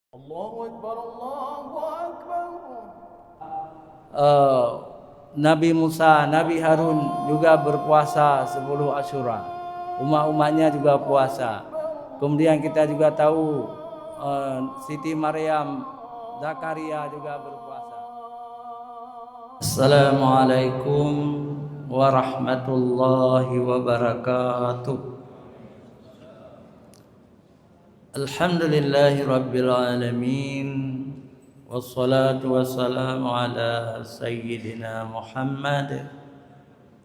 Allahu Akbar, Allahu Akbar. Nabi Musa, Nabi Harun juga berpuasa 10 Asyura. Umat-umatnya juga puasa. Kemudian kita juga tahu Siti Maryam, Zakaria juga berpuasa. Assalamualaikum warahmatullahi wabarakatuh. Alhamdulillahi rabbil alamin. Wassalatu wassalamu ala sayyidina Muhammad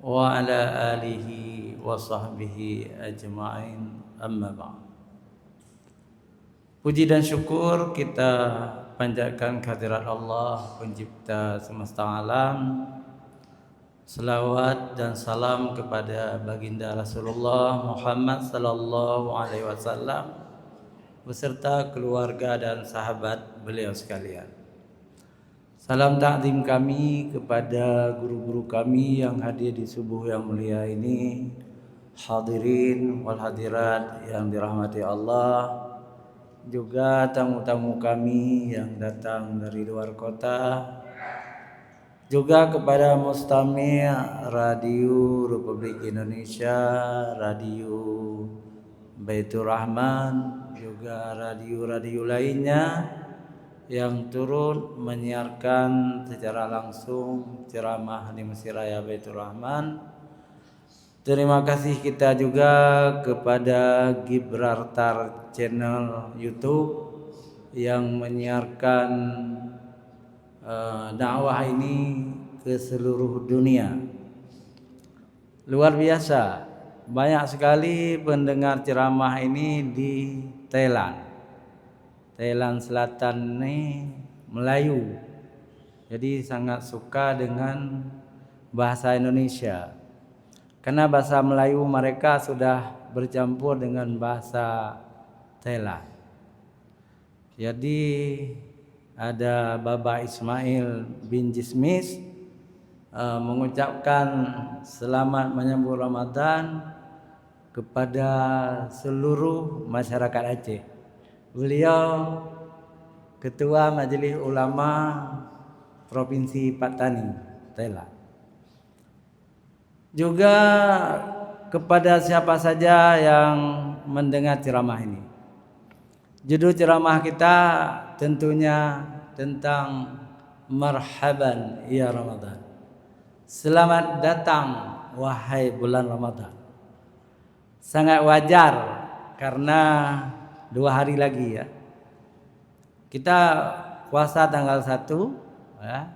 wa ala alihi wa sahbihi ajma'in, amma ba'd. Puji dan syukur kita panjatkan kehadirat Allah pencipta semesta alam. Selawat dan salam kepada baginda Rasulullah Muhammad sallallahu alaihi wasallam beserta keluarga dan sahabat beliau sekalian. Salam takzim kami kepada guru-guru kami yang hadir di subuh yang mulia ini, hadirin wal hadirat yang dirahmati Allah, juga tamu-tamu kami yang datang dari luar kota, juga kepada mustami' Radio Republik Indonesia, Radio Baitur Rahman, juga radio-radio lainnya yang turut menyiarkan secara langsung ceramah di Masjid Raya Baitur Rahman. Terima kasih kita juga kepada Gibraltar Channel YouTube yang menyiarkan dakwah ini ke seluruh dunia. Luar biasa, banyak sekali pendengar ceramah ini di Thailand Selatan ini Melayu. Jadi sangat suka dengan bahasa Indonesia. Karena bahasa Melayu mereka sudah bercampur dengan bahasa Thailand. Jadi ada Baba Ismail bin Jismis mengucapkan selamat menyambut Ramadan kepada seluruh masyarakat Aceh. Beliau Ketua Majelis Ulama Provinsi Patani, Thailand. Juga kepada siapa saja yang mendengar ceramah ini. Judul ceramah kita tentunya tentang Marhaban ya Ramadan. Selamat datang wahai bulan Ramadan. Sangat wajar karena 2 hari lagi ya. Kita puasa tanggal 1 ya,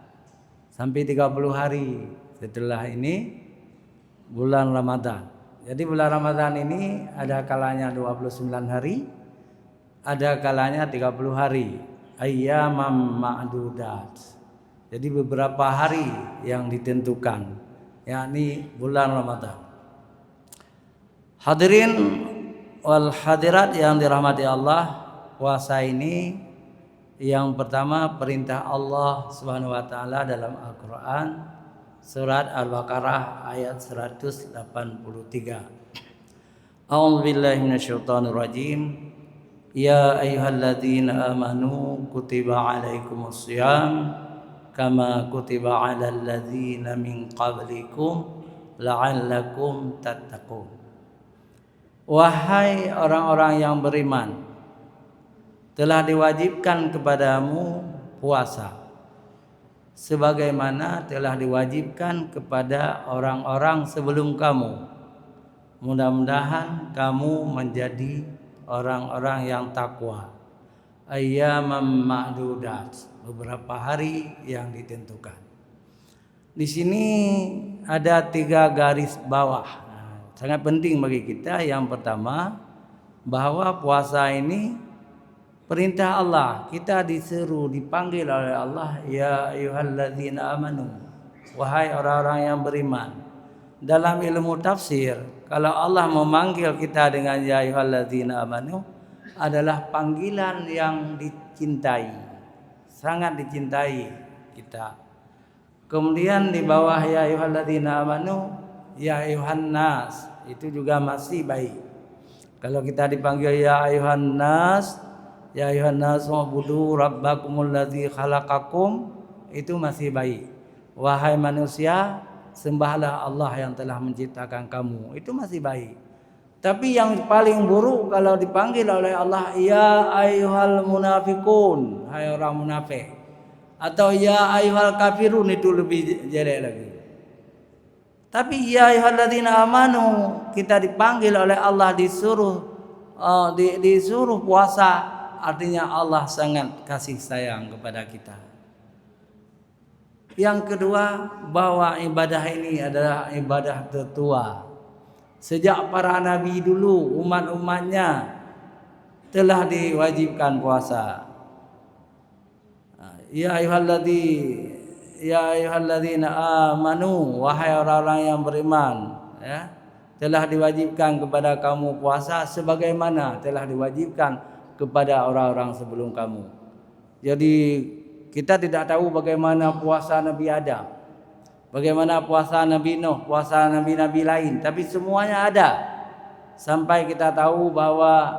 sampai 30 hari setelah ini bulan Ramadan. Jadi bulan Ramadan ini ada kalanya 29 hari, ada kalanya 30 hari. Ayyamam ma'dudat. Jadi beberapa hari yang ditentukan, yakni bulan Ramadan. Hadirin wal hadirat yang dirahmati Allah, puasa ini yang pertama perintah Allah Subhanahu wa taala dalam Al-Qur'an surat Al-Baqarah ayat 183. A'udzubillahi minasyaitonir rajim. Ya ayyuhalladzina amanu kutiba alaikumusshiyam kama kutiba 'alal ladzina min qablikum la'allakum tattaqun. Wahai orang-orang yang beriman, telah diwajibkan kepadamu puasa sebagaimana telah diwajibkan kepada orang-orang sebelum kamu. Mudah-mudahan kamu menjadi orang-orang yang takwa. Ayyamam ma'dudat, beberapa hari yang ditentukan. Di sini ada 3 garis bawah. Sangat penting bagi kita. Yang pertama, bahwa puasa ini perintah Allah. Kita disuruh, dipanggil oleh Allah, ya ayyuhalladzina amanu, wahai orang-orang yang beriman. Dalam ilmu tafsir, kalau Allah memanggil kita dengan ya ayyuhalladzina amanu, adalah panggilan yang dicintai, sangat dicintai kita. Kemudian di bawah ya ayyuhalladzina amanu, ya ayuhan nas, itu juga masih baik. Kalau kita dipanggil ya ayuhan nas, ya ayuhan nasu ubudu rabbakumul ladzi khalaqakum, itu masih baik. Wahai manusia, sembahlah Allah yang telah menciptakan kamu, itu masih baik. Tapi yang paling buruk kalau dipanggil oleh Allah, ya ayyuhal munafiqun, hai orang munafik, atau ya ayyuhal kafirun, itu lebih jelek lagi. Tapi ya ayyuhalladzina amanu, kita dipanggil oleh Allah, disuruh puasa, artinya Allah sangat kasih sayang kepada kita. Yang kedua, bahwa ibadah ini adalah ibadah tertua. Sejak para nabi dulu, umat-umatnya telah diwajibkan puasa. Ya ayyuhalladzina amanu, wahai orang-orang yang beriman, ya, telah diwajibkan kepada kamu puasa sebagaimana telah diwajibkan kepada orang-orang sebelum kamu. Jadi kita tidak tahu bagaimana puasa Nabi Adam, bagaimana puasa Nabi Nuh, puasa nabi-nabi lain, tapi semuanya ada. Sampai kita tahu bahwa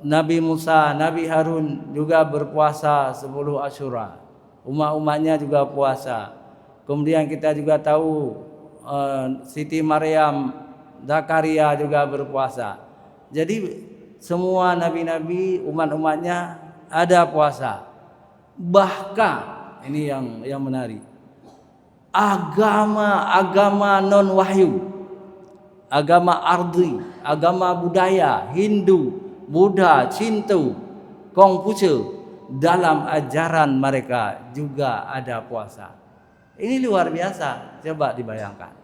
Nabi Musa, Nabi Harun juga berpuasa 10 Asyura. Umat-umatnya juga puasa. Kemudian kita juga tahu Siti Maryam, Zakaria juga berpuasa. Jadi semua nabi-nabi, umat-umatnya ada puasa. Bahkan ini yang menarik, agama non wahyu, agama ardi, agama budaya, Hindu, Buddha, Shinto, Konghucu, dalam ajaran mereka juga ada puasa. Ini luar biasa, coba dibayangkan.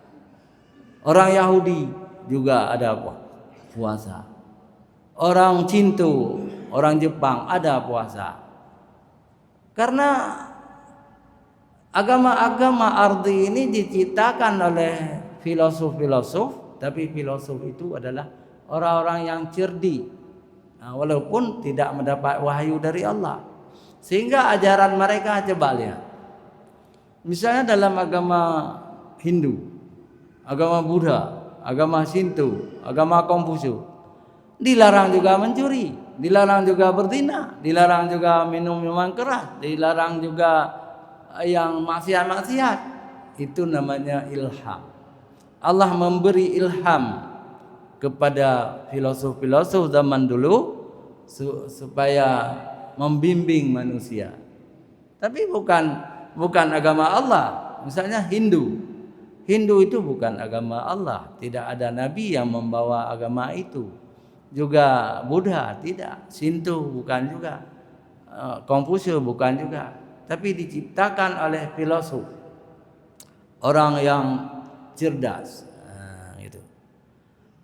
Orang Yahudi juga ada puasa. Orang Shinto, orang Jepang ada puasa. Karena agama-agama ardi ini diciptakan oleh filosof-filosof, tapi filosof itu adalah orang-orang yang cerdik, walaupun tidak mendapat wahyu dari Allah. Sehingga ajaran mereka, coba lihat, misalnya dalam agama Hindu, agama Buddha, agama Shinto, agama Konghucu, dilarang juga mencuri, dilarang juga berzina, dilarang juga minum minuman keras, dilarang juga yang maksiat-maksiat. Itu namanya ilham. Allah memberi ilham kepada filosof-filosof zaman dulu supaya membimbing manusia. Tapi bukan agama Allah. Misalnya Hindu itu bukan agama Allah. Tidak ada nabi yang membawa agama itu. Juga Buddha tidak, Shinto bukan juga, Konghucu bukan juga. Tapi diciptakan oleh filosof, orang yang cerdas, gitu.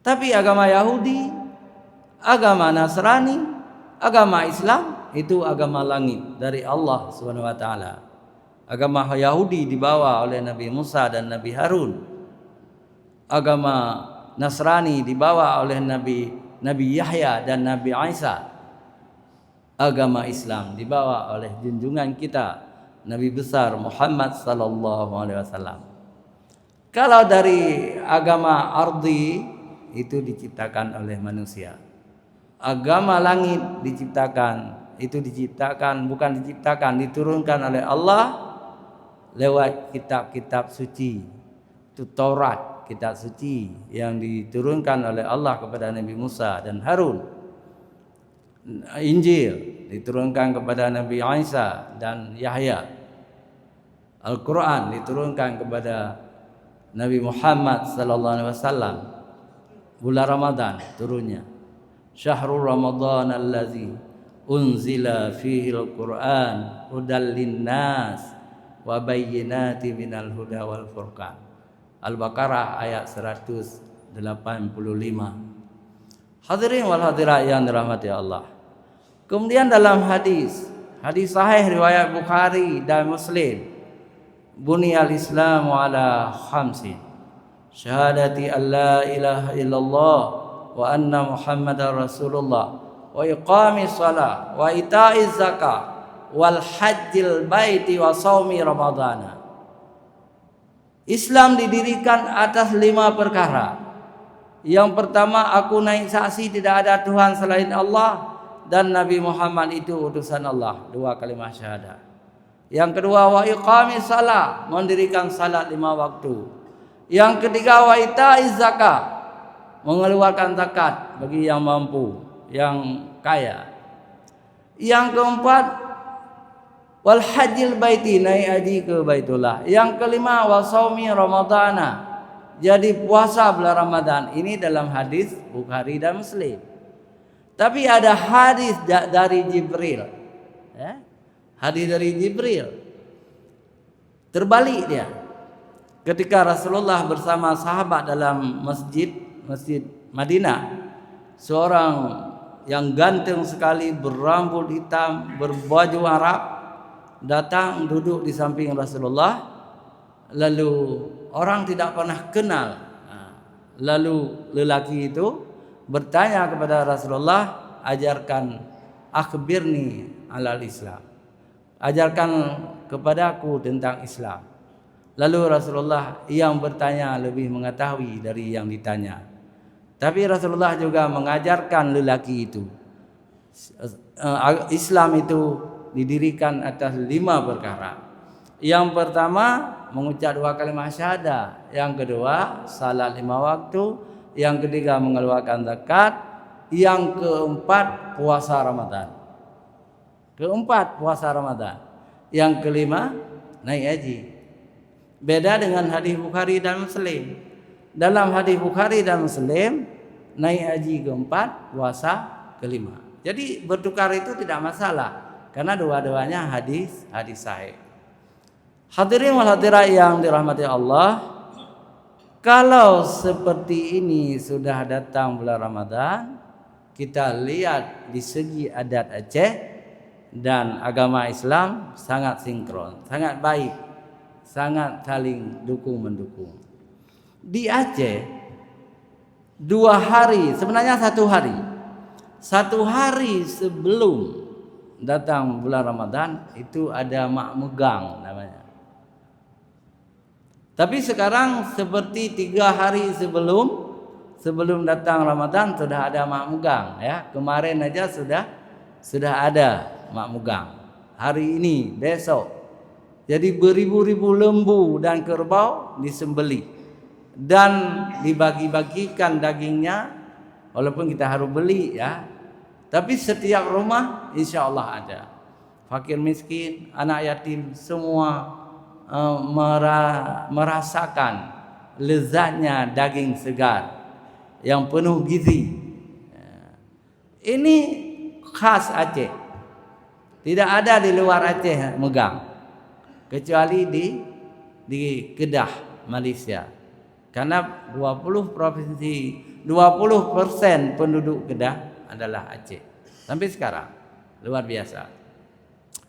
Tapi agama Yahudi, agama Nasrani, agama Islam itu agama langit dari Allah Subhanahu wa taala. Agama Yahudi dibawa oleh Nabi Musa dan Nabi Harun. Agama Nasrani dibawa oleh Nabi Yahya dan Nabi Isa. Agama Islam dibawa oleh junjungan kita Nabi besar Muhammad sallallahu alaihi wasallam. Kalau dari agama ardi itu diciptakan oleh manusia. Agama langit diturunkan oleh Allah lewat kitab-kitab suci. Itu Taurat, kitab suci yang diturunkan oleh Allah kepada Nabi Musa dan Harun. Injil diturunkan kepada Nabi Isa dan Yahya. Al-Quran diturunkan kepada Nabi Muhammad sallallahu alaihi wasallam. Bulan Ramadan turunnya. Syahrul Ramadan allazi unzila fihi al-Quran hudal linnas wa bayyinati minal huda wal furqan. Al-Baqarah ayat 185. Hadirin wal hadirat yang dirahmati Allah. Kemudian dalam hadis sahih riwayat Bukhari dan Muslim, buniyal Islamu ala khamsin. Syahadati an la ilaha illallah wa anna Muhammadar Rasulullah wa iqamis shalah wa ita'iz zakah wal hajjil baiti wa shaumi ramadhana. Islam didirikan atas 5 perkara. Yang pertama, aku naik saksi tidak ada Tuhan selain Allah, dan Nabi Muhammad itu utusan Allah. 2 kalimat syahadah. Yang kedua, wa iqamis salat, mendirikan salat 5 waktu. Yang ketiga, wa ita'iz zakat, mengeluarkan zakat bagi yang mampu, yang kaya. Yang keempat, wal hajjil baiti, naik haji ke Baitullah. Yang kelima, wa shaumi ramadhana, jadi puasa bulan Ramadan. Ini dalam hadis Bukhari dan Muslim. Tapi ada hadis dari Jibril, ya? Hadis dari Jibril terbalik dia. Ketika Rasulullah bersama sahabat dalam masjid Madinah, seorang yang ganteng sekali, berambut hitam, berbaju Arab, datang duduk di samping Rasulullah. Lalu orang tidak pernah kenal. Lalu lelaki itu bertanya kepada Rasulullah, ajarkan, akhbirni alal Islam, ajarkan kepadaku tentang Islam. Lalu Rasulullah yang bertanya lebih mengetahui dari yang ditanya. Tapi Rasulullah juga mengajarkan lelaki itu, Islam itu didirikan atas 5 perkara. Yang pertama, mengucap 2 kalimat syahadah. Yang kedua, salat 5 waktu. Yang ketiga, mengeluarkan zakat. Yang keempat, puasa Ramadan. Yang kelima, naik haji. Beda dengan hadis Bukhari dan Muslim. Dalam hadis Bukhari dan Muslim, naik haji keempat, puasa kelima. Jadi bertukar itu tidak masalah, karena dua-duanya hadis sahih. Hadirin wal hadirat yang dirahmati Allah, kalau seperti ini sudah datang bulan Ramadan, kita lihat di segi adat Aceh dan agama Islam sangat sinkron, sangat baik, sangat saling dukung-mendukung. Di Aceh 2 hari, sebenarnya 1 hari. 1 hari sebelum datang bulan Ramadan itu ada mak megang namanya. Tapi sekarang seperti 3 hari sebelum datang Ramadan sudah ada mak megang, ya. Kemarin aja sudah ada mak megang. Hari ini, besok. Jadi beribu-ribu lembu dan kerbau disembelih dan dibagi-bagikan dagingnya, walaupun kita harus beli, ya. Tapi setiap rumah insya Allah ada. Fakir miskin, anak yatim, semua merasakan lezatnya daging segar yang penuh gizi. Ini khas Aceh. Tidak ada di luar Aceh megang, kecuali di Kedah, Malaysia. Karena 20% penduduk Kedah adalah Aceh. Sampai sekarang luar biasa.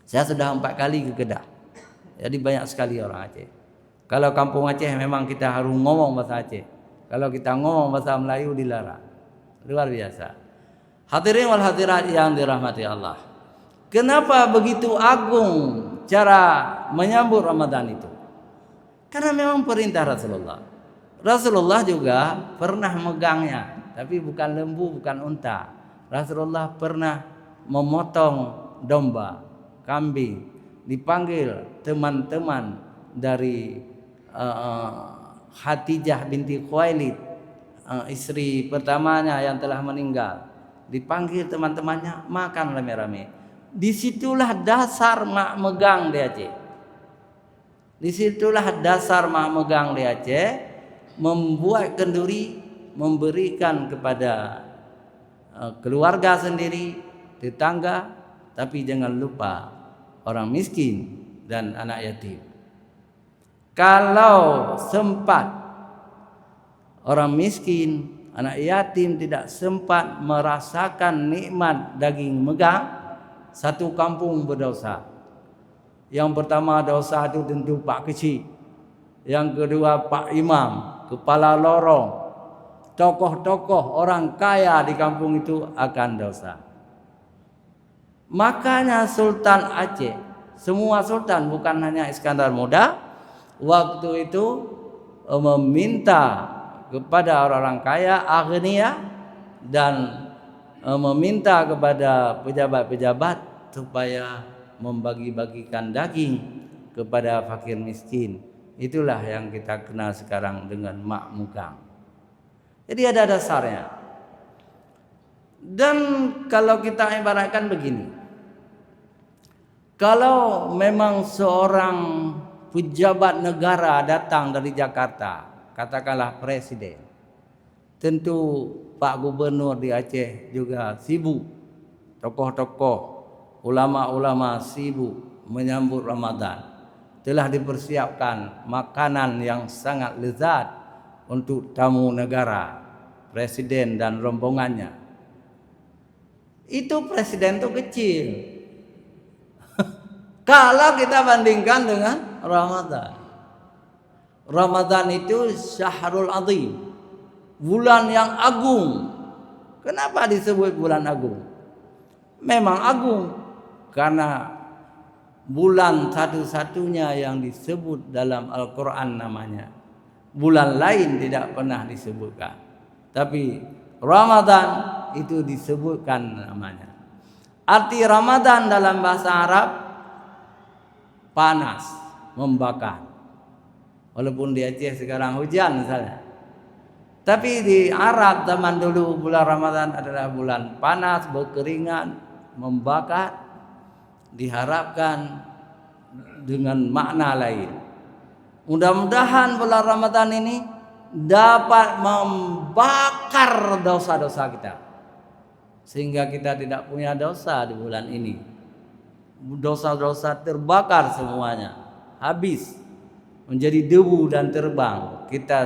Saya sudah 4 kali ke Kedah. Jadi banyak sekali orang Aceh. Kalau kampung Aceh memang kita harus ngomong bahasa Aceh. Kalau kita ngomong bahasa Melayu dilarang. Luar biasa. Hadirin wal hadirat yang dirahmati Allah. Kenapa begitu agung cara menyambut Ramadan itu? Karena memang perintah Rasulullah. Rasulullah juga pernah megangnya, tapi bukan lembu, bukan unta. Rasulullah pernah memotong domba, kambing. Dipanggil teman-teman dari Khadijah binti Khuwailid, istri pertamanya yang telah meninggal. Dipanggil teman-temannya, makan rame-rame. Disitulah dasar mak megang di Aceh. Disitulah dasar mak megang di Aceh, membuat kenduri, memberikan kepada keluarga sendiri, tetangga, tapi jangan lupa orang miskin dan anak yatim. Kalau sempat orang miskin, anak yatim tidak sempat merasakan nikmat daging megang, satu kampung berdosa. Yang pertama dosa itu tentu Pak Kecil. Yang kedua Pak Imam, kepala lorong, tokoh-tokoh orang kaya di kampung itu akan dosa. Makanya Sultan Aceh, semua sultan, bukan hanya Iskandar Muda, waktu itu meminta kepada orang-orang kaya, agniya dan meminta kepada pejabat-pejabat supaya membagi-bagikan daging kepada fakir miskin. Itulah yang kita kenal sekarang dengan mak mukang. Jadi ada dasarnya. Dan kalau kita ibaratkan begini, kalau memang seorang pejabat negara datang dari Jakarta, katakanlah presiden, tentu Pak Gubernur di Aceh juga sibuk, tokoh-tokoh, ulama-ulama sibuk menyambut Ramadan. Telah dipersiapkan makanan yang sangat lezat untuk tamu negara, presiden dan rombongannya. Itu presiden itu kecil kalau kita bandingkan dengan Ramadan. Ramadan itu syahrul azim, bulan yang agung. Kenapa disebut bulan agung? Memang agung karena bulan satu-satunya yang disebut dalam Al-Quran namanya. Bulan lain tidak pernah disebutkan, tapi Ramadan itu disebutkan namanya. Arti Ramadan dalam bahasa Arab panas, membakar. Walaupun di Aceh sekarang hujan misalnya, tapi di Arab zaman dulu bulan Ramadan adalah bulan panas, berkeringat, membakar. Diharapkan dengan makna lain. Mudah-mudahan bulan Ramadan ini dapat membakar dosa-dosa kita, sehingga kita tidak punya dosa di bulan ini. Dosa-dosa terbakar semuanya, habis menjadi debu dan terbang. Kita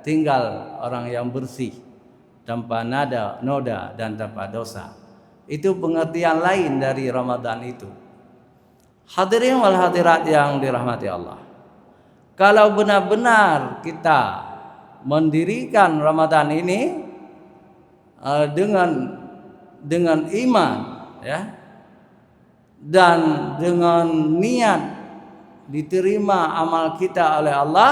tinggal orang yang bersih, tanpa noda dan tanpa dosa. Itu pengertian lain dari Ramadan itu. Hadirin wal hadirat yang dirahmati Allah, kalau benar-benar kita mendirikan Ramadan ini dengan iman, ya, dan dengan niat diterima amal kita oleh Allah,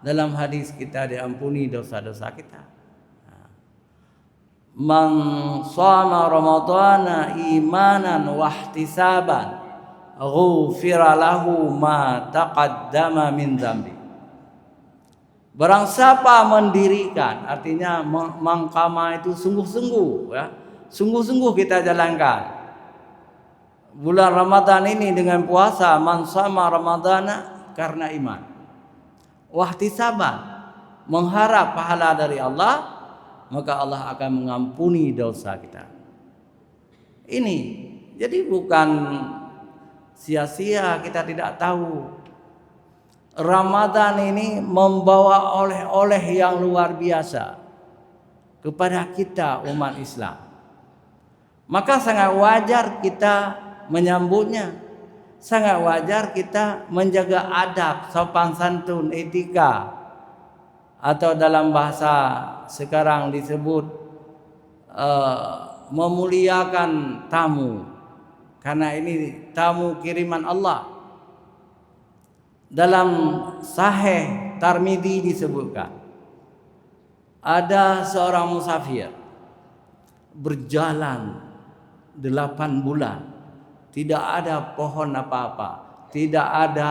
dalam hadis kita diampuni dosa-dosa kita. Man shama ramadhana imanan wahtisaban ghufira lahu ma taqaddama min dzambi. Barang siapa mendirikan, artinya mangkama itu sungguh-sungguh, ya. Sungguh-sungguh kita jalankan bulan Ramadan ini dengan puasa. Man shama ramadhana karena iman, wahtisaban, mengharap pahala dari Allah, maka Allah akan mengampuni dosa kita. Ini jadi bukan sia-sia kita tidak tahu. Ramadan ini membawa oleh-oleh yang luar biasa kepada kita umat Islam. Maka sangat wajar kita menyambutnya. Sangat wajar kita menjaga adab, sopan santun, etika, atau dalam bahasa sekarang disebut memuliakan tamu, karena ini tamu kiriman Allah. Dalam Sahih Tirmidzi disebutkan ada seorang musafir berjalan 8 bulan, tidak ada pohon apa-apa, tidak ada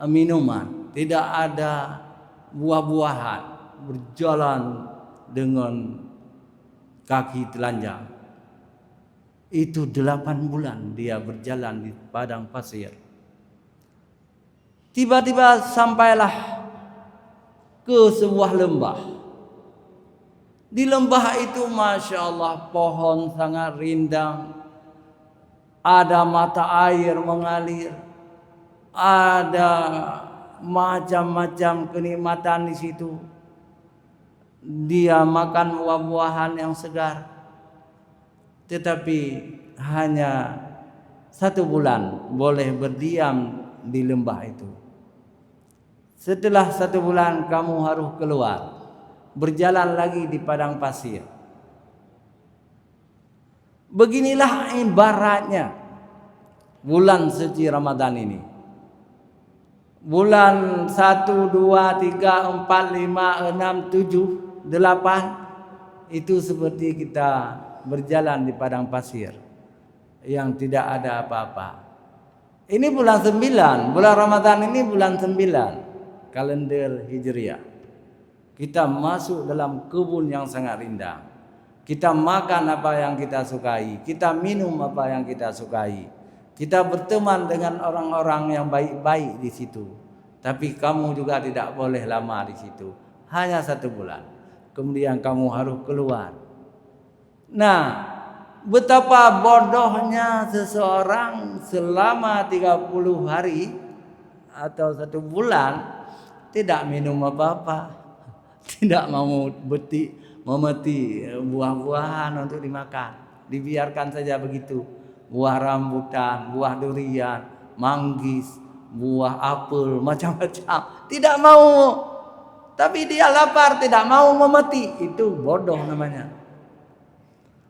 minuman, tidak ada buah-buahan, berjalan dengan kaki telanjang. Itu 8 bulan dia berjalan di padang pasir. Tiba-tiba sampailah ke sebuah lembah. Di lembah itu Masya Allah pohon sangat rindang, ada mata air mengalir, ada macam-macam kenikmatan di situ. Dia makan buah-buahan yang segar. Tetapi hanya 1 bulan boleh berdiam di lembah itu. Setelah 1 bulan kamu harus keluar, berjalan lagi di padang pasir. Beginilah ibaratnya bulan suci Ramadan ini. Bulan 1, 2, 3, 4, 5, 6, 7, 8 itu seperti kita berjalan di padang pasir yang tidak ada apa-apa. Ini bulan 9, bulan Ramadan ini bulan 9 kalender Hijriah. Kita masuk dalam kebun yang sangat rindang. Kita makan apa yang kita sukai, kita minum apa yang kita sukai. Kita berteman dengan orang-orang yang baik-baik di situ. Tapi kamu juga tidak boleh lama di situ. Hanya 1 bulan. Kemudian kamu harus keluar. Nah, betapa bodohnya seseorang selama 30 hari atau 1 bulan tidak minum apa-apa, tidak mau memeti buah-buahan untuk dimakan, dibiarkan saja begitu. Buah rambutan, buah durian, manggis, buah apel, macam-macam, tidak mau. Tapi dia lapar, tidak mau memeti, itu bodoh namanya.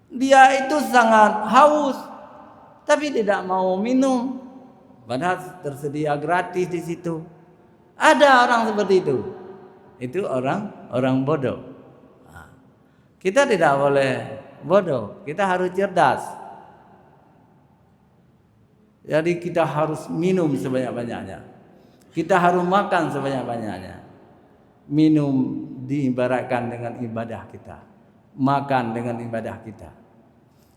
Dia itu sangat haus, tapi tidak mau minum. Padahal tersedia gratis di situ. Ada orang seperti itu. Itu orang bodoh. Nah, kita tidak boleh bodoh. Kita harus cerdas. Jadi kita harus minum sebanyak-banyaknya. Kita harus makan sebanyak-banyaknya. Minum diibaratkan dengan ibadah kita. Makan dengan ibadah kita.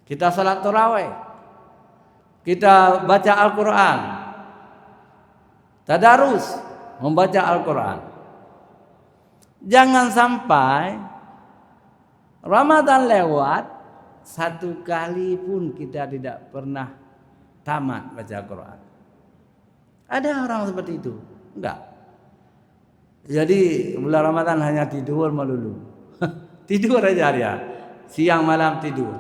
Kita salat tarawih. Kita baca Al-Quran. Tadarus, membaca Al-Quran. Jangan sampai Ramadan lewat 1 kali pun kita tidak pernah tamat baca Al-Quran. Ada orang seperti itu? Enggak. Jadi bulan Ramadan hanya tidur melulu. Tidur aja dia. Siang malam tidur.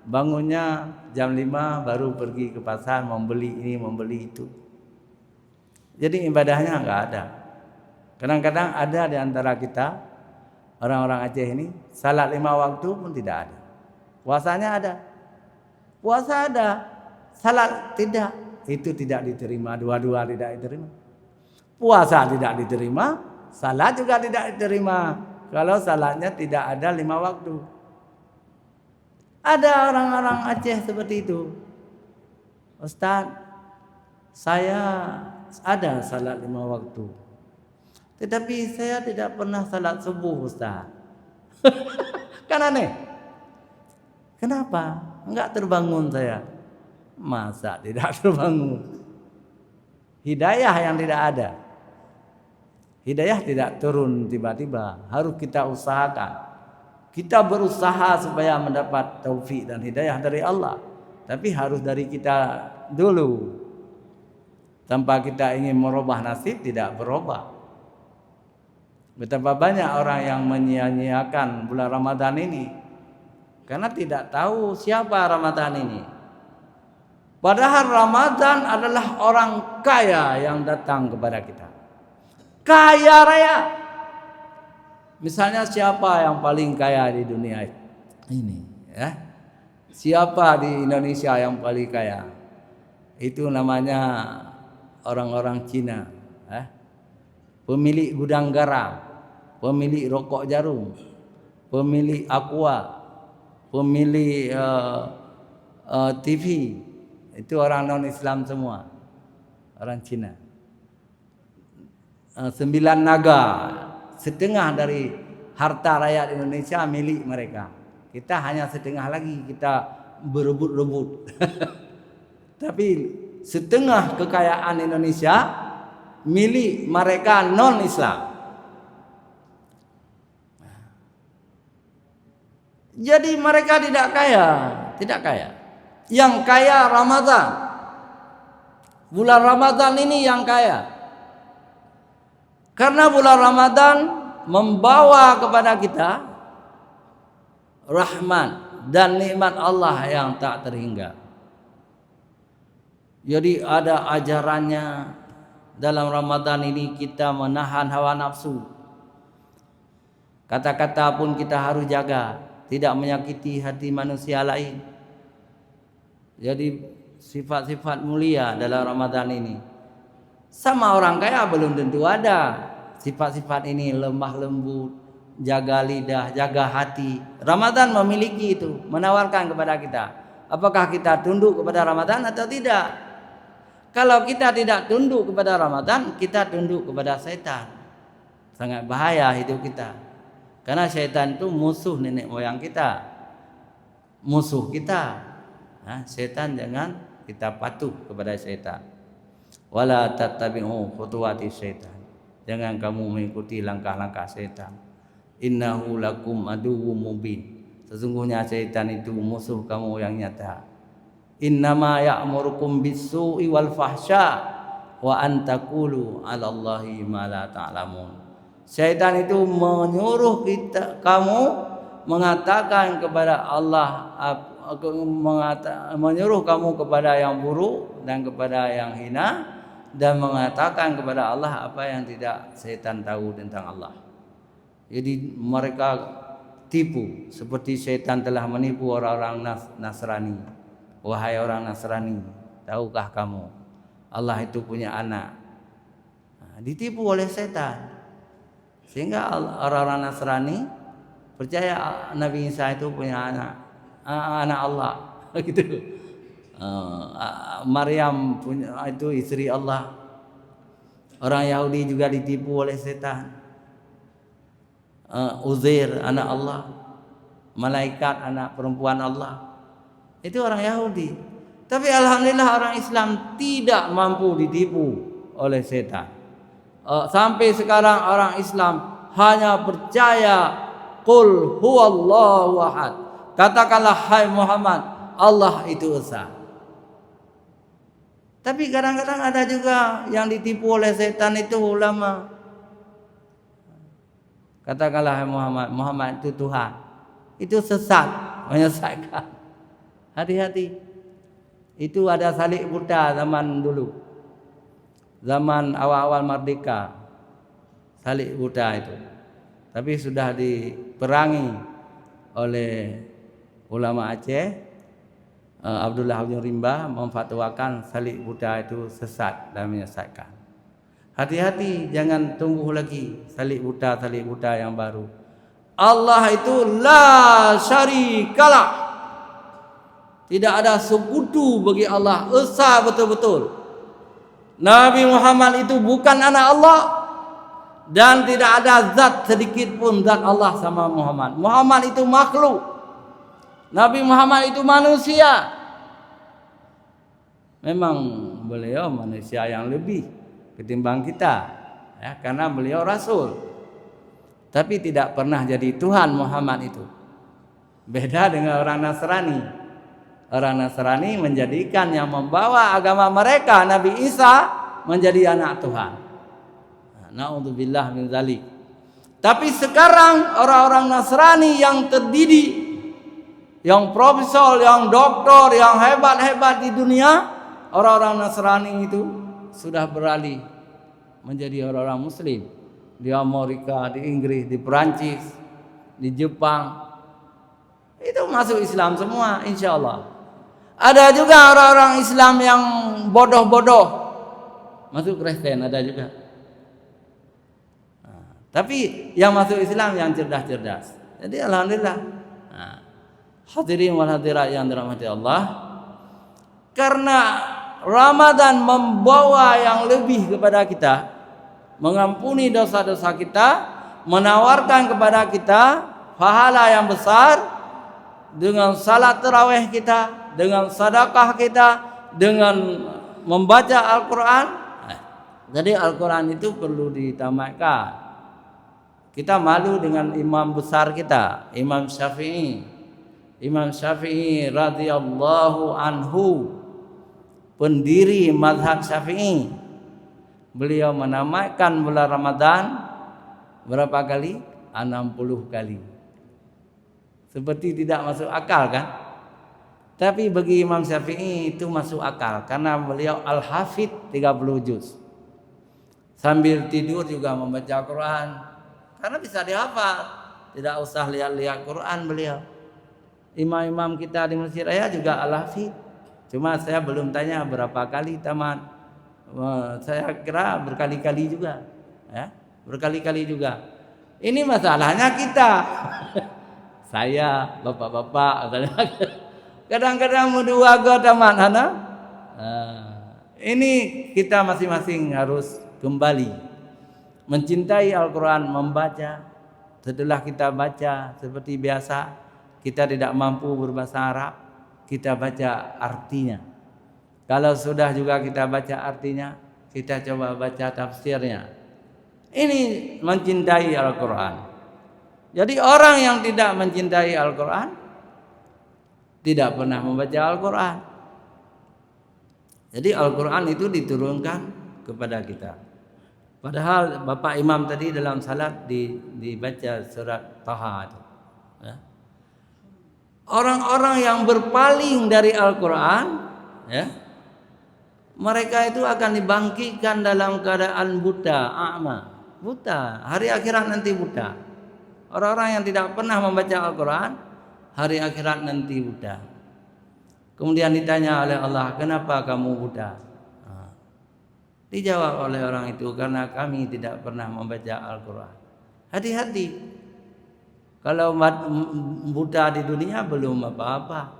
Bangunnya jam 5 baru pergi ke pasar membeli ini membeli itu. Jadi ibadahnya enggak ada. Kadang-kadang ada di antara kita orang-orang Aceh ini salat 5 waktu pun tidak ada. Puasanya ada. Puasa ada. Salat tidak. Itu tidak diterima. Dua-dua tidak diterima. Puasa tidak diterima. Salat juga tidak diterima. Kalau salatnya tidak ada 5 waktu. Ada orang-orang Aceh seperti itu. Ustaz, saya ada salat 5 waktu. Tetapi saya tidak pernah salat subuh, Ustaz. Kan aneh. Kenapa? Enggak terbangun saya. Masa tidak terbangun? Hidayah yang tidak ada. Hidayah tidak turun tiba-tiba. Harus kita usahakan. Kita berusaha supaya mendapat taufik dan hidayah dari Allah. Tapi harus dari kita dulu. Tanpa kita ingin merubah nasib, tidak berubah. Betapa banyak orang yang menyia-nyiakan bulan Ramadan ini. Karena tidak tahu siapa Ramadan ini. Padahal Ramadan adalah orang kaya yang datang kepada kita. Kaya raya. Misalnya siapa yang paling kaya di dunia ini? Ya? Siapa di Indonesia yang paling kaya? Itu namanya orang-orang Cina. Pemilik gudang garam, pemilik rokok jarum, pemilik aqua, pemilik TV. Itu orang non-Islam semua. Orang Cina. 9 naga. Setengah dari harta rakyat Indonesia milik mereka. Kita hanya setengah lagi, kita berebut-rebut. Tapi setengah kekayaan Indonesia milik mereka non-Islam. Jadi mereka tidak kaya. Yang kaya Ramadan. Bulan Ramadan ini yang kaya. Karena bulan Ramadan membawa kepada kita rahmat dan nikmat Allah yang tak terhingga. Jadi ada ajarannya dalam Ramadan ini kita menahan hawa nafsu. Kata-kata pun kita harus jaga, tidak menyakiti hati manusia lain. Jadi sifat-sifat mulia dalam Ramadan ini. Sama orang kaya belum tentu ada sifat-sifat ini, lemah lembut, jaga lidah, jaga hati. Ramadan memiliki itu, menawarkan kepada kita. Apakah kita tunduk kepada Ramadan atau tidak? Kalau kita tidak tunduk kepada Ramadan, kita tunduk kepada setan. Sangat bahaya hidup kita. Karena setan itu musuh nenek moyang kita, musuh kita. Nah, setan jangan kita patuh kepada setan. Wala tattabi'u khutuwati syaitan. Jangan kamu mengikuti langkah-langkah setan. Innahu lakum aduwwum mubin. Sesungguhnya setan itu musuh kamu yang nyata. Innama ya'murukum bis-su'i wal fahsya wa an taqulu 'ala Allahi ma la ta'lamun. Setan itu menyuruh kamu mengatakan kepada Allah, menyuruh kamu kepada yang buruk dan kepada yang hina, dan mengatakan kepada Allah apa yang tidak setan tahu tentang Allah. Jadi mereka tipu seperti setan telah menipu orang-orang Nasrani. Wahai orang Nasrani, tahukah kamu Allah itu punya anak? Nah, ditipu oleh setan. Sehingga orang-orang Nasrani percaya Nabi Isa itu punya anak Allah gitu. Maryam punya itu istri Allah. Orang Yahudi juga ditipu oleh setan. Uzair anak Allah, malaikat anak perempuan Allah. Itu orang Yahudi. Tapi alhamdulillah orang Islam tidak mampu ditipu oleh setan. Sampai sekarang orang Islam hanya percaya qul huwallahu ahad. Katakanlah hai Muhammad, Allah itu esa. Tapi kadang-kadang ada juga yang ditipu oleh setan itu ulama. Katakanlah hai Muhammad, Muhammad itu Tuhan. Itu sesat, menyesatkan. Hati-hati. Itu ada Salib Buddha zaman dulu. Zaman awal-awal merdeka. Salib Buddha itu. Tapi sudah diperangi oleh ulama Aceh. Abdullah bin Rimba memfatwakan Salib Buddha itu sesat dan menyesatkan. Hati-hati, jangan tumbuh lagi Salib Buddha yang baru. Allah itu la syarikalah. Tidak ada sekutu bagi Allah, esa betul-betul. Nabi Muhammad itu bukan anak Allah, dan tidak ada zat sedikit pun zat Allah sama Muhammad. Muhammad itu makhluk. Nabi Muhammad itu manusia. Memang beliau manusia yang lebih ketimbang kita, ya, karena beliau rasul. Tapi tidak pernah jadi Tuhan Muhammad itu. Beda dengan orang Nasrani. Orang Nasrani menjadikan yang membawa agama mereka Nabi Isa menjadi anak Tuhan. Na'udzubillah min dzalik. Tapi sekarang orang-orang Nasrani yang terdidik, yang profesor, yang doktor, yang hebat-hebat di dunia, orang-orang Nasrani itu sudah beralih menjadi orang-orang Muslim. Di Amerika, di Inggris, di Perancis, di Jepang, itu masuk Islam semua, insya Allah. Ada juga orang-orang Islam yang bodoh-bodoh masuk Kristen, ada juga. Tapi yang masuk Islam yang cerdas-cerdas. Jadi alhamdulillah. Hadirin wal hadirat yang dirahmati Allah, karena Ramadan membawa yang lebih kepada kita, mengampuni dosa-dosa kita, menawarkan kepada kita pahala yang besar dengan salat tarawih kita, dengan sedekah kita, dengan membaca Al-Quran. Jadi Al-Quran itu perlu ditamatkan. Kita malu dengan imam besar kita, Imam Syafi'i. Imam Syafi'i radhiyallahu anhu, pendiri mazhab Syafi'i. Beliau menamatkan bulan Ramadan berapa kali? 60 kali. Seperti tidak masuk akal kan? Tapi bagi Imam Syafi'i itu masuk akal karena beliau al-hafidh 30 juz. Sambil tidur juga membaca Quran. Karena bisa dihafal, tidak usah lihat-lihat Quran beliau. Imam-imam kita di Mesir Raya juga al-hafidh. Cuma saya belum tanya berapa kali tamat. Saya kira berkali-kali juga, ya, berkali-kali juga. Ini masalahnya kita. Saya, bapak-bapak, kadang-kadang dua tamat hana. Ini kita masing-masing harus kembali mencintai Al-Quran, membaca. Setelah kita baca seperti biasa, kita tidak mampu berbahasa Arab, kita baca artinya. Kalau sudah juga kita baca artinya, kita coba baca tafsirnya. Ini mencintai Al-Quran. Jadi orang yang tidak mencintai Al-Quran tidak pernah membaca Al-Quran. Jadi Al-Quran itu diturunkan kepada kita. Padahal Bapak Imam tadi dalam salat dibaca surat Taha. Ya. Orang-orang yang berpaling dari Al-Quran, ya, mereka itu akan dibangkitkan dalam keadaan buta, a'ma, buta. Hari akhirat nanti buta. Orang-orang yang tidak pernah membaca Al-Quran, hari akhirat nanti buta. Kemudian ditanya oleh Allah, kenapa kamu buta? Dijawab oleh orang itu, karena kami tidak pernah membaca Al-Quran. Hati-hati. Kalau buta di dunia belum apa-apa.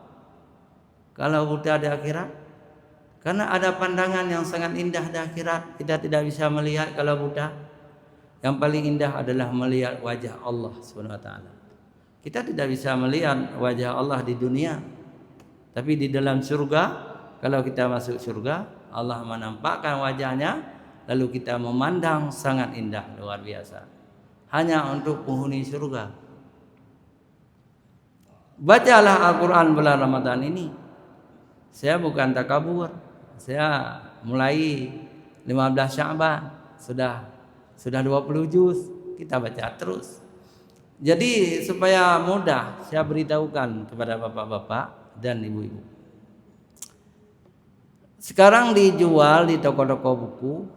Kalau buta di akhirat, karena ada pandangan yang sangat indah di akhirat, kita tidak bisa melihat kalau buta. Yang paling indah adalah melihat wajah Allah SWT. Kita tidak bisa melihat wajah Allah di dunia, tapi di dalam surga, kalau kita masuk surga, Allah menampakkan wajahnya, lalu kita memandang sangat indah, luar biasa. Hanya untuk penghuni surga. Bacalah Al-Quran bulan Ramadan ini. Saya bukan takabur. Saya mulai 15 Sya'ban sudah 20 juz, kita baca terus. Jadi supaya mudah saya beritahukan kepada bapak-bapak dan ibu-ibu. Sekarang dijual di toko-toko buku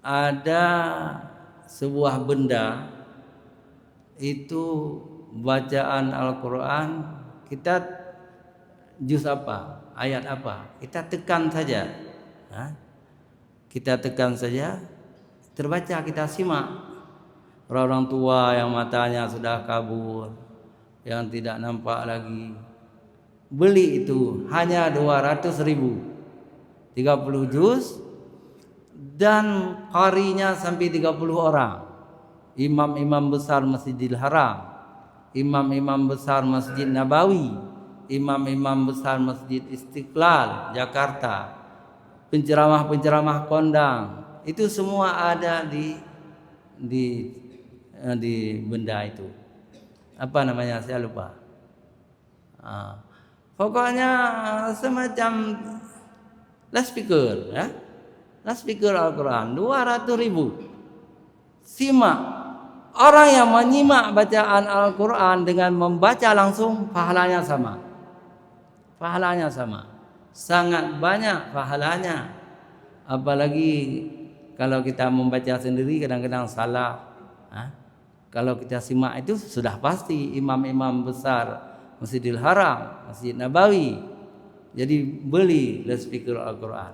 ada sebuah benda, itu bacaan Al-Quran, kita juz apa, ayat apa, kita tekan saja. Kita tekan saja, terbaca, kita simak. Orang-orang tua yang matanya sudah kabur, yang tidak nampak lagi, beli itu hanya 200.000, 30 juz, dan qarinya sampai 30 orang. Imam-imam besar Masjidil Haram, imam-imam besar Masjid Nabawi, imam-imam besar Masjid Istiqlal Jakarta, penceramah-penceramah kondang, itu semua ada di benda itu. Apa namanya? Saya lupa. Pokoknya semacam loudspeaker, ya. Loudspeaker Al-Quran 200.000. Simak. Orang yang menyimak bacaan Al-Quran dengan membaca langsung, pahalanya sama. Pahalanya sama. Sangat banyak pahalanya. Apalagi kalau kita membaca sendiri kadang-kadang salah. Kalau kita simak itu sudah pasti imam-imam besar Masjidil Haram, Masjid Nabawi. Jadi beli loudspeaker Al-Quran.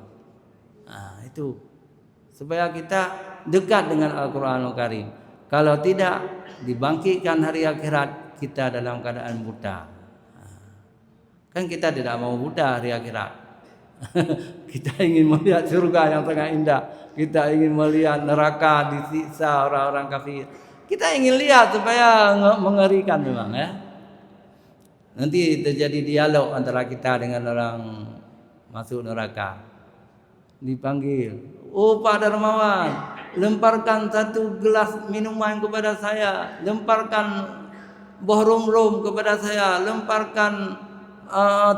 Itu supaya kita dekat dengan Al-Quranul Karim. Kalau tidak, dibangkitkan hari akhirat kita dalam keadaan buta. Kan kita tidak mau buta hari akhirat. Kita ingin melihat surga yang sangat indah. Kita ingin melihat neraka disiksa orang-orang kafir. Kita ingin lihat supaya mengerikan memang, ya. Nanti terjadi dialog antara kita dengan orang masuk neraka. Dipanggil, "Oh Pak Darmawan, lemparkan satu gelas minuman kepada saya, lemparkan buah rum-rum kepada saya, lemparkan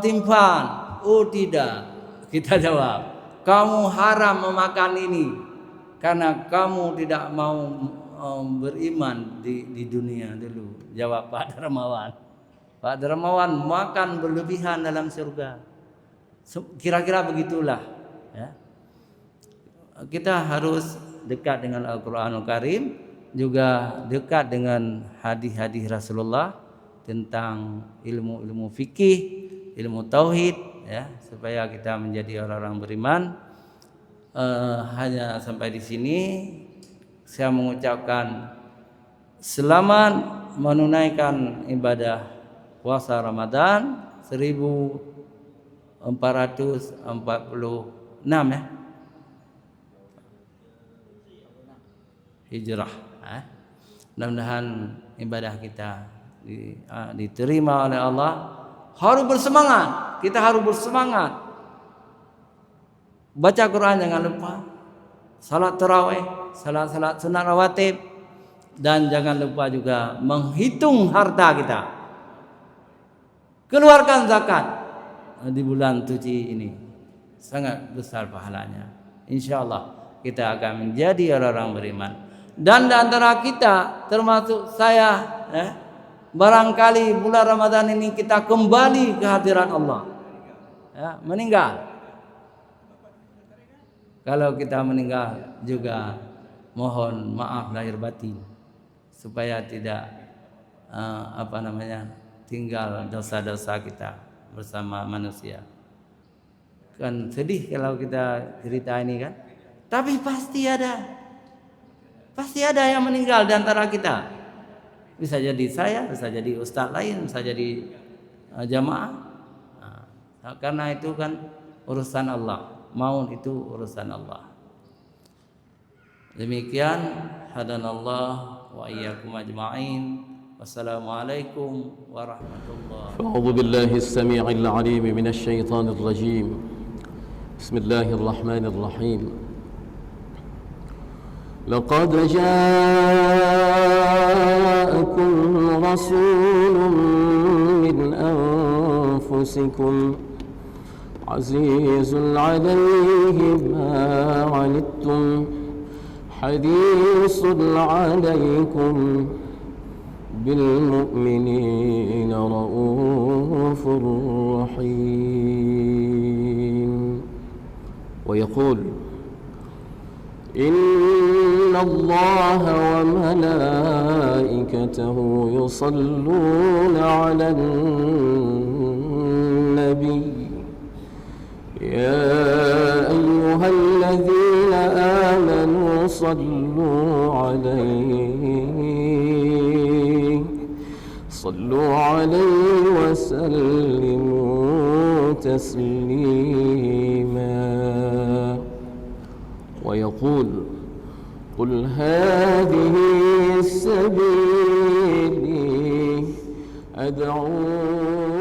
timpan." "Oh tidak," kita jawab, "kamu haram memakan ini karena kamu tidak mau beriman di dunia dulu." Jawab Pak Darmawan. Pak Darmawan makan berlebihan dalam surga. Kira-kira begitulah, ya. Kita harus dekat dengan Al-Quranul Karim, juga dekat dengan hadis-hadis Rasulullah tentang ilmu-ilmu fikih, ilmu tauhid, ya, supaya kita menjadi orang-orang beriman. Hanya sampai di sini saya mengucapkan selamat menunaikan ibadah puasa Ramadan 1446 ya. Hijrah. Mudah-mudahan ibadah kita diterima oleh Allah. Harus bersemangat. Kita harus bersemangat. Baca Quran jangan lupa. Salat tarawih, salat sunat rawatib, dan jangan lupa juga menghitung harta kita. Keluarkan zakat di bulan suci ini. Sangat besar pahalanya. Insyaallah kita akan menjadi orang-orang beriman. Dan di antara kita termasuk saya barangkali bulan Ramadan ini kita kembali ke hadirat Allah. Ya, meninggal. Kalau kita meninggal juga mohon maaf lahir batin supaya tidak tinggal dosa-dosa kita bersama manusia. Kan sedih kalau kita cerita ini kan. Tapi pasti ada yang meninggal di antara kita. Bisa jadi saya, bisa jadi ustaz lain, bisa jadi jamaah. Karena itu kan urusan Allah. Maut itu urusan Allah. Demikian hadanallah wa iyyakum ajma'in. Wassalamualaikum warahmatullahi wabarakatuh. A'udzu billahi as-sami'il 'alim minasy syaithanir rajim. Bismillahirrahmanirrahim. Laqad ja'akum rasulun min anfusikum azizun 'alaihi ma 'anittum harisun 'alaikum بالمؤمنين رؤوف رحيم ويقول إن الله وملائكته يصلون على النبي يا أيها الذين آمنوا صلوا عليه وسلموا تسليما ويقول قل هذه سبيلي أدعو